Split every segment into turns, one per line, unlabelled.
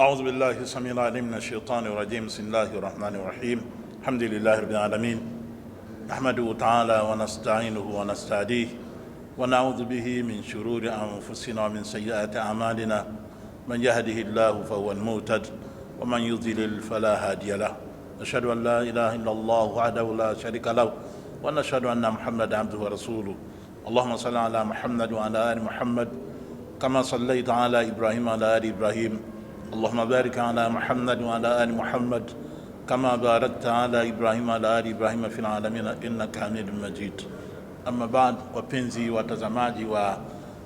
أعوذ بالله السميع العليم من الشيطان الرجيم. بسم الله الرحمن الرحيم. الحمد لله رب العالمين، نحمده تعالى ونستعينه ونستهديه ونعوذ به من شرور أنفسنا ومن سيئات أعمالنا. من يهده الله فهو المهتد ومن يضلل فلا هادي له. نشهد أن لا إله إلا الله وحده لا شريك له ونشهد أن محمدا عبده ورسوله. اللهم صل على محمد وعلى آل محمد كما صليت على إبراهيم وعلى آل إبراهيم. اللهم بارك على محمد وعلى آل محمد كما باركت على إبراهيم وعلى آل إبراهيم في العالمين إنك حميد مجيد. Amma baad, wapenzi watazamaji wa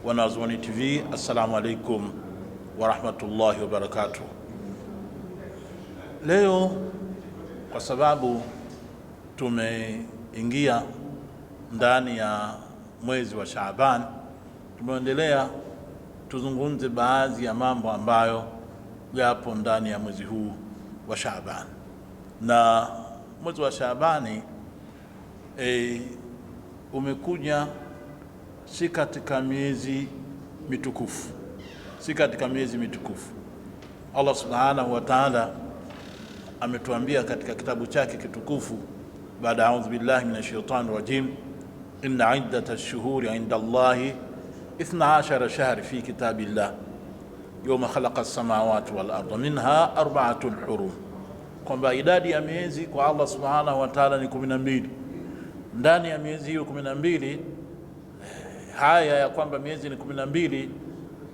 Wanazuoni TV, assalamu alaikum wa rahmatullahi wa barakatuh. Leo kwa sababu tumeingia ndani ya mwezi wa Shaaban, tumeendelea tuzungumze baadhi ya mambo ambayo yapo ndani ya mwezi huu wa Shaaban. Na mwezi wa Shaabani umekuja si katika miezi mitukufu, Allah subhanahu wa ta'ala ametuambia katika kitabu chake kitukufu, baada a'udhu billahi minash shaitani rajim, inna iddatash shuhuri 'inda Allahi 12 shahr fi kitabillah yawma khalaqa as-samawati wal arda minha 4 hurum, kwamba idadi ya miezi kwa Allah subhanahu wa ta'ala ni 12. Ndani ya miezi hiyo 12, haya ya kwamba miezi ni 12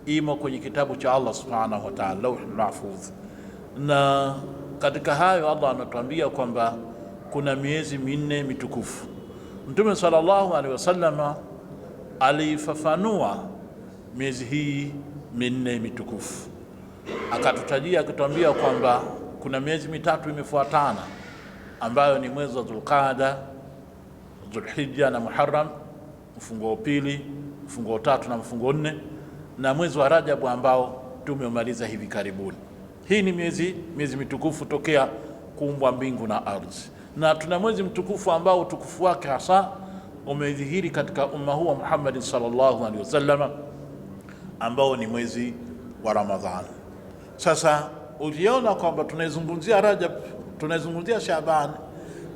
imo kwenye kitabu cha Allah subhanahu wa ta'ala, Lauhul Mahfudh. Na katika hayo Allah anatuambia kwamba kuna miezi minne mitukufu. Mtume sallallahu alaihi wasallam alifafanua miezi hii minne mitukufu, akatutajia akituambia kwamba kuna miezi mitatu imefuatana ambayo ni mwezi wa Dhulqaada, Dhulhijja na Muharram, mfungo pili, mfungo tatu na mfungo nne, na mwezi wa Rajab ambao tumeumaliza hivi karibuni. Hii ni miezi mitukufu tokea kuumbwa mbingu na ardhi. Na tuna mwezi mtukufu ambao utukufu wake hasa umedhihiri katika umma huu wa Muhammad sallallahu alaihi wasallam, ambao ni mwezi wa Ramadhani. Sasa uliona kwamba tunaizungumzia Rajab, tunaizungumzia Shaaban,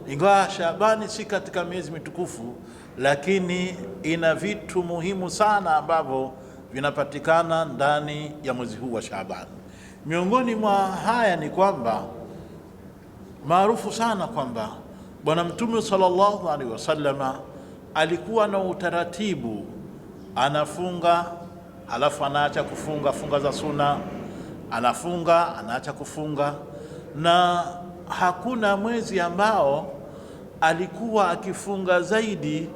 ingawa Shaabani si katika miezi mitukufu, lakini ina vitu muhimu sana ambavyo vinapatikana ndani ya mwezi huu wa Shaaban. Miongoni mwa haya ni kwamba maarufu sana kwamba Bwana Mtume sallallahu alaihi wasallam alikuwa na utaratibu, anafunga halafu anaacha kufunga funga za sunna, anafunga anaacha kufunga, na hakuna mwezi ambao alikuwa akifunga zaidi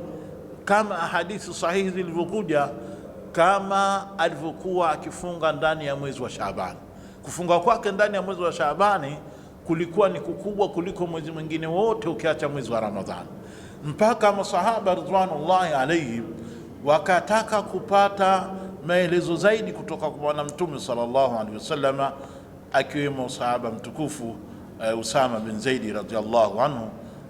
kama hadithi sahihi zilivyokuja, kama alivyokuwa akifunga ndani ya mwezi wa Shaaban. Kufunga kwake ndani ya mwezi wa Shaabani kulikuwa ni kukubwa kuliko mwezi mwingine wote ukiacha mwezi wa Ramadhani, mpaka masahaba ridwanullahi alayhi wakataka kupata maelezo zaidi kutoka kwa Bwana Mtume sallallahu alaihi wasallam, akiwemo sahaba mtukufu Usama bin Zaidi radhiallahu anhu,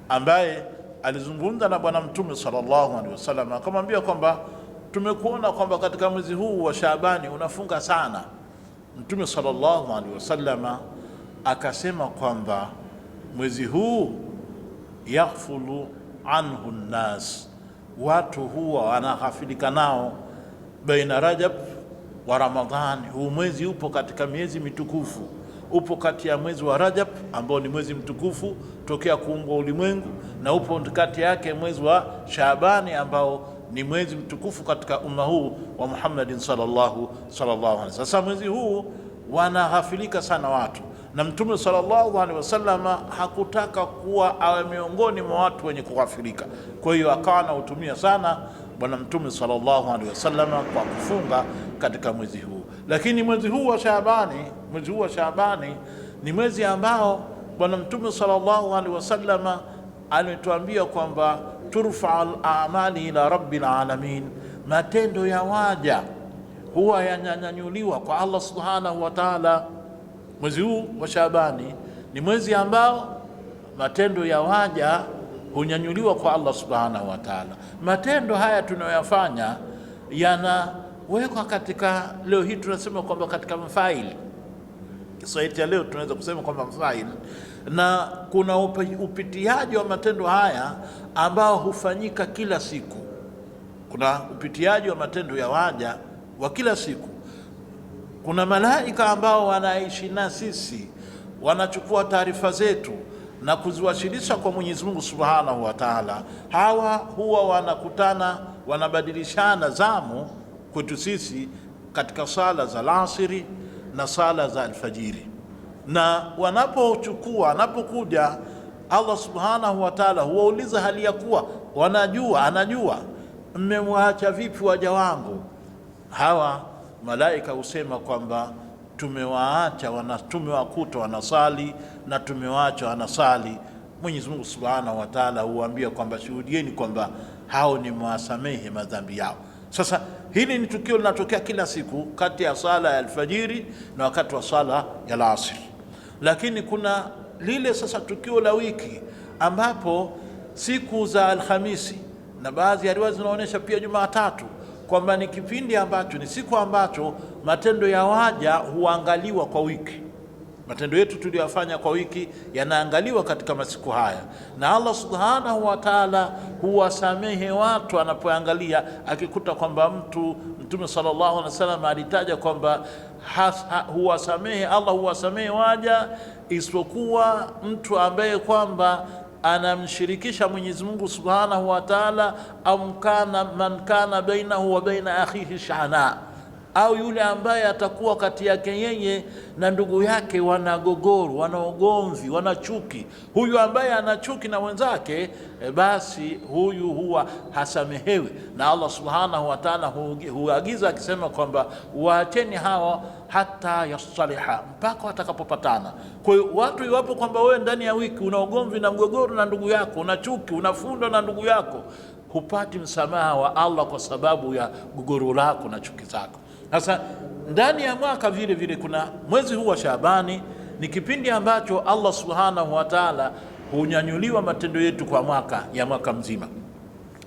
ambaye alizungumza na Bwana Mtume sallallahu alaihi wasallam akamwambia kwamba tumekuona kwamba katika mwezi huu wa Shaabani unafunga sana. Mtume sallallahu alaihi wasallam akasema kwamba mwezi huu yaghfulu anhu nnas, watu huwa wanaghafilika nao, baina Rajab wa Ramadhani. Huu mwezi upo katika miezi mitukufu, upo kati ya mwezi wa Rajab ambao ni mwezi mtukufu tokea kuumbwa ulimwengu, na upo kati yake mwezi wa Shaabani ambao ni mwezi mtukufu katika umma huu wa Muhammadin sallallahu alaihi wasallam. Sasa mwezi huu wanaghafilika sana watu, na Mtume sallallahu alaihi wasallam hakutaka kuwa awe miongoni mwa watu wenye kughafilika. Kwa hiyo akawa anautumia sana Bwana Mtume sallallahu alaihi wasallam kwa kufunga katika mwezi huu. Lakini mwezi huu wa Shaabani ni mwezi ambao Bwana Mtume sallallahu alaihi wasallam alituambia kwamba turfa al-a'mali ila rabbil alamin, matendo ya waja huwa yananyanyuliwa kwa Allah subhanahu wa ta'ala. Mwezi huu wa Shaabani ni mwezi ambao matendo ya waja hunyanyuliwa kwa Allah subhanahu wa ta'ala. Matendo haya tunayoyafanya yanawekwa katika, leo hii tunasema kwamba katika mafaili. Kiswahili leo tunaweza kusema kwamba mfa'il, na kuna upitiaji wa matendo haya ambao hufanyika kila siku. Kuna upitiaji wa matendo ya waja wa kila siku. Kuna malaika ambao wanaishi na sisi, wanachukua taarifa zetu na kuziwasilisha kwa Mwenyezi Mungu Subhanahu wa Ta'ala. Hawa huwa wanakutana, wanabadilishana zamu kwetu sisi katika sala za alasiri na sala za alfajiri, na wanapokuja Allah Subhanahu wa Ta'ala huwauliza hali ya kuwa anajua mmewaacha vipi waja wangu. Hawa malaika husema kwamba tumewakuta wanasali na tumewaacha wanasali. Mwenyezi Mungu Subhanahu wa Ta'ala huambia kwamba shuhudieni kwamba hao ni mwasamehe madhambi yao. Sasa hili ni tukio linatokea kila siku kati ya sala ya alfajiri na wakati wa sala ya alasiri. Lakini kuna lile sasa tukio la wiki ambapo siku za Alhamisi na baadhi ya riwaya zinaonyesha pia Jumatatu kwamba ni kipindi ambacho ni siku ambacho matendo ya waja huangaliwa kwa wiki. Matendo yetu tuliyofanya kwa wiki yanaangaliwa katika masiku haya, na Allah Subhanahu wa Ta'ala huwasamehe watu anapoangalia, akikuta kwamba Mtume sallallahu alaihi wasallam alitaja kwamba Allah huwasamehe waja isipokuwa mtu ambaye kwamba anamshirikisha Mwenyezi Mungu Subhanahu wa Ta'ala, au man kana bainahu wa baina akhihi shana, au yule ambaye atakuwa kati yake yeye na ndugu yake wana gogoro, wana ugomvi, wana chuki. Huyu ambaye ana chuki na wenzake, basi huyu huwa hasamehewi, na Allah Subhanahu wa Ta'ala huagiza akisema kwamba waacheni hawa hata yasaliha, mpaka watakapopatana. Kwa hiyo watu, iwapo kwamba wewe ndani ya wiki una ugomvi na mgogoro na ndugu yako, una chuki, unafunda na ndugu yako, hupati msamaha wa Allah kwa sababu ya gogoro lako na chuki zako. Sasa ndani ya mwaka vile vile kuna mwezi huu wa Shaabani, ni kipindi ambacho Allah Subhanahu wa Ta'ala hunyanyuliwa matendo yetu kwa mwaka mzima,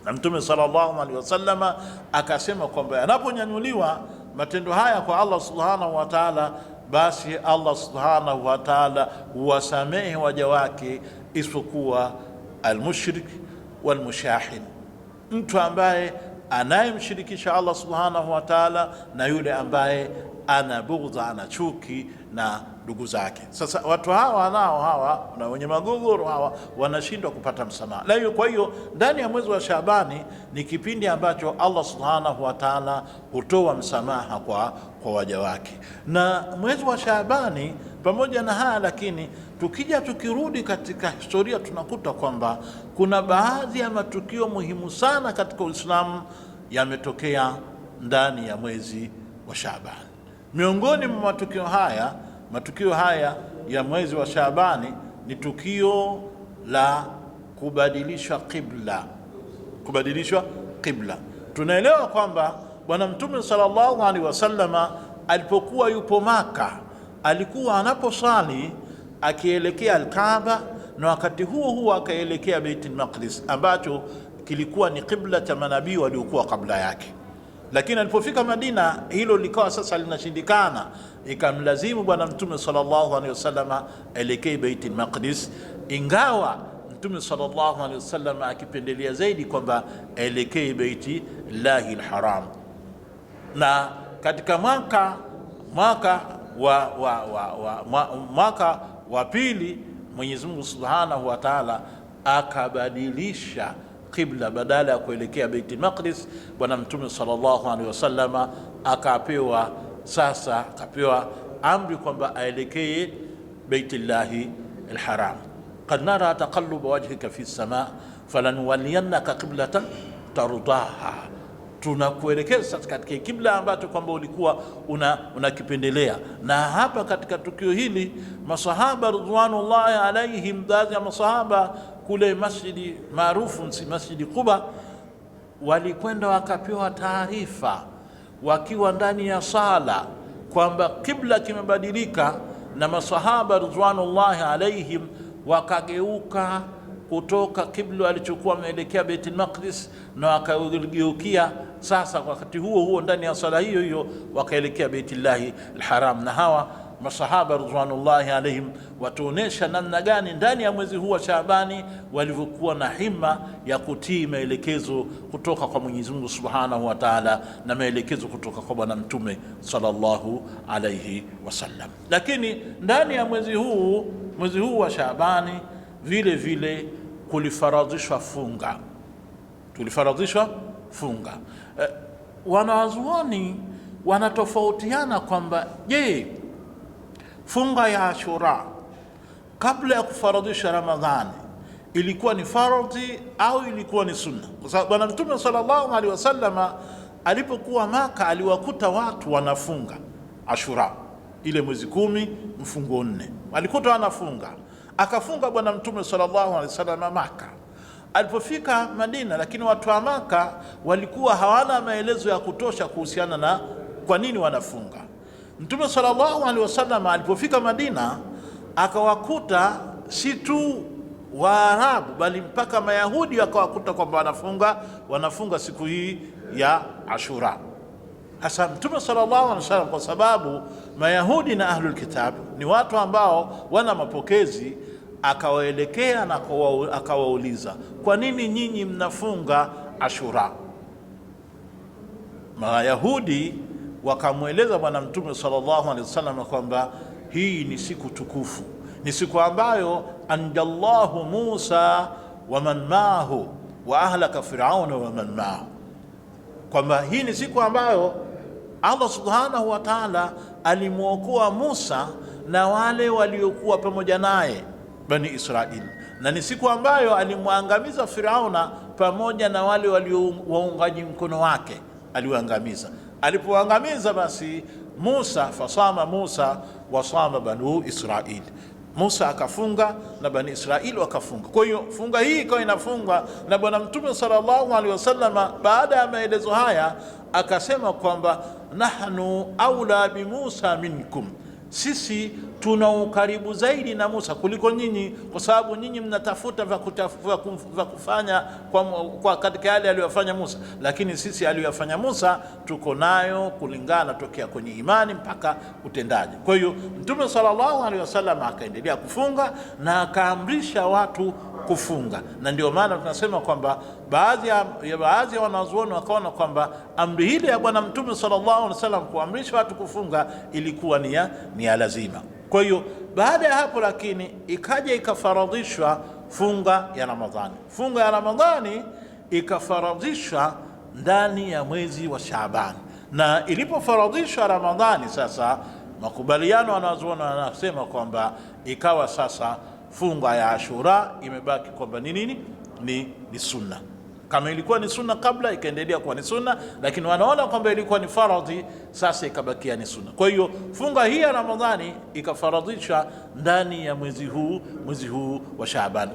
na Mtume sallallahu alaihi wasallama akasema kwamba yanaponyanyuliwa matendo haya kwa Allah Subhanahu wa Ta'ala, basi Allah Subhanahu wa Ta'ala huwasamehe waja wake isipokuwa almushrik walmushahin, mtu ambaye anayemshirikisha Allah Subhanahu wa Ta'ala na yule ambaye ana bughdha, ana chuki na ndugu zake. Sasa watu hawa na wenye magogoro hawa wanashindwa kupata msamaha. Kwa hiyo ndani ya mwezi wa Shaabani ni kipindi ambacho Allah Subhanahu wa Ta'ala hutoa msamaha kwa waja wake. Na mwezi wa Shaabani pamoja na haya, lakini tukirudi katika historia tunakuta kwamba kuna baadhi ya matukio muhimu sana katika Uislamu yametokea ndani ya mwezi wa Shaabani. Miongoni mwa matukio haya ya mwezi wa Shaabani ni tukio la kubadilishwa qibla. Tunaelewa kwamba Bwana Mtume sallallahu alaihi wasallama alipokuwa yupo Maka, alikuwa anaposali akielekea Al-Kaaba, na wakati huo akaelekea Baitul Maqdis ambacho kilikuwa ni qibla cha manabii waliokuwa kabla yake. Lakini alipofika Madina, hilo likawa sasa linashindikana, ikamlazimu Bwana Mtume sallallahu alaihi wasallam elekee Baitul Maqdis, ingawa Mtume sallallahu alaihi wasallam akipendelea zaidi kwamba elekee Baitullahil Haram. Na katika mwaka wa pili Mwenyezi Mungu Subhanahu wa Ta'ala akabadilisha qibla, badala ya kuelekea Baitul Maqdis, Bwana Mtume sallallahu alaihi wasallam akapewa amri kwamba aelekee Baitullahil Haram. Qad nara taqalluba wajhika fi as-samaa falanuwalliyannaka qiblatan tardaha, tunakuelekeza katika kibla ambacho kwamba ulikuwa unakipendelea. Na hapa katika tukio hili masahaba ridwanullahi alaihim, baadhi ya masahaba kule masjidi maarufu Masjidi Quba, walikwenda wakapewa taarifa wakiwa ndani ya sala kwamba kibla kimebadilika, na masahaba ridwanullahi alaihim wakageuka kutoka kibla alichokuwa ameelekea Baitul Maqdis, na wakageukia sasa wakati huo ndani ya sala hiyo wakaelekea Baitullahil Haram. Na hawa masahaba ridwanullahi alaihim watuonesha namna gani ndani ya mwezi huu wa Shaabani walivyokuwa na hima ya kutii maelekezo kutoka kwa Mwenyezi Mungu Subhanahu wa Ta'ala na maelekezo kutoka kwa Bwana Mtume sallallahu alayhi wasallam. Lakini ndani ya mwezi huu wa Shaabani vile vile kulifaradhishwa funga. Wanawazuoni wanatofautiana kwamba je, funga ya Ashura kabla ya kufaradhisha Ramadhani ilikuwa ni faradhi au ilikuwa ni sunna? Kwa sababu Bwana Mtume sallallahu alaihi wasallam alipokuwa Maka aliwakuta watu wanafunga Ashura, ile mwezi 10 mfungo 4, alikuta wanafunga, akafunga Bwana Mtume sallallahu alaihi wasallam Maka. Alipofika Madina, lakini watu wa Maka walikuwa hawana maelezo ya kutosha kuhusiana na kwa nini wanafunga. Mtume sallallahu alaihi wasallam alipofika Madina akawakuta si tu Waarabu bali mpaka Mayahudi akawakuta kwamba wanafunga siku hii ya Ashura. Hasa Mtume sallallahu alaihi wasallam, kwa sababu Mayahudi na Ahlul Kitab ni watu ambao wana mapokezi, akawaelekea na akawauliza, kwa nini nyinyi mnafunga Ashura? Mayahudi wakamweleza Bwana Mtume sallallahu alaihi wasallam kwamba hii ni siku tukufu, ni siku ambayo anjallahu Musa wa man maahu wa ahlaka Firauna wa man maahu, kwamba hii ni siku ambayo Allah subhanahu wa ta'ala alimwokoa Musa na wale waliokuwa pamoja naye Bani Israili, na ni siku ambayo alimwangamiza Firauna pamoja na wale waliowaungaji mkono wake, aliwaangamiza. Alipoangamiza basi Musa, fasama Musa wasama Banu Israili, Musa akafunga na Bani Israili wakafunga. Kwa hiyo funga hii ikawa inafungwa na Bwana Mtume sallallahu alaihi wasallam. Baada ya maelezo haya akasema kwamba nahnu aula bi Musa minkum, sisi tuna ukaribu zaidi na Musa kuliko nyinyi, kwa sababu nyinyi mnatafuta vya kufanya kwa katika yale aliyofanya Musa, lakini sisi aliyofanya Musa tuko nayo kulingana tokea kwenye imani mpaka utendaji. Kwa hiyo Mtume sallallahu alaihi wasallam akaendelea kufunga na akaamrisha watu kufunga, na ndio maana tunasema kwamba baadhi ya wanazuoni wakaona kwamba amri hili ya Bwana Mtume sallallahu alaihi wasallam kuamrisha watu kufunga ilikuwa ni ya lazima. Kwa hiyo baada ya hapo lakini ikaja ikafaradhishwa funga ya Ramadhani. Funga ya Ramadhani ikafaradhishwa ndani ya mwezi wa Shaabani, na ilipofaradhishwa Ramadhani sasa makubaliano wanazuoni wanasema kwamba ikawa sasa funga ya Ashura imebaki kwamba ni nini? Ni sunna. Kama ilikuwa ni sunna kabla ikaendelea kuwa ni sunna, lakini wanaona kwamba ilikuwa ni faradhi, sasa ikabakia ni sunna. Kwa hiyo funga hii ya Ramadhani ikafaradhishwa ndani ya mwezi huu wa Shaaban.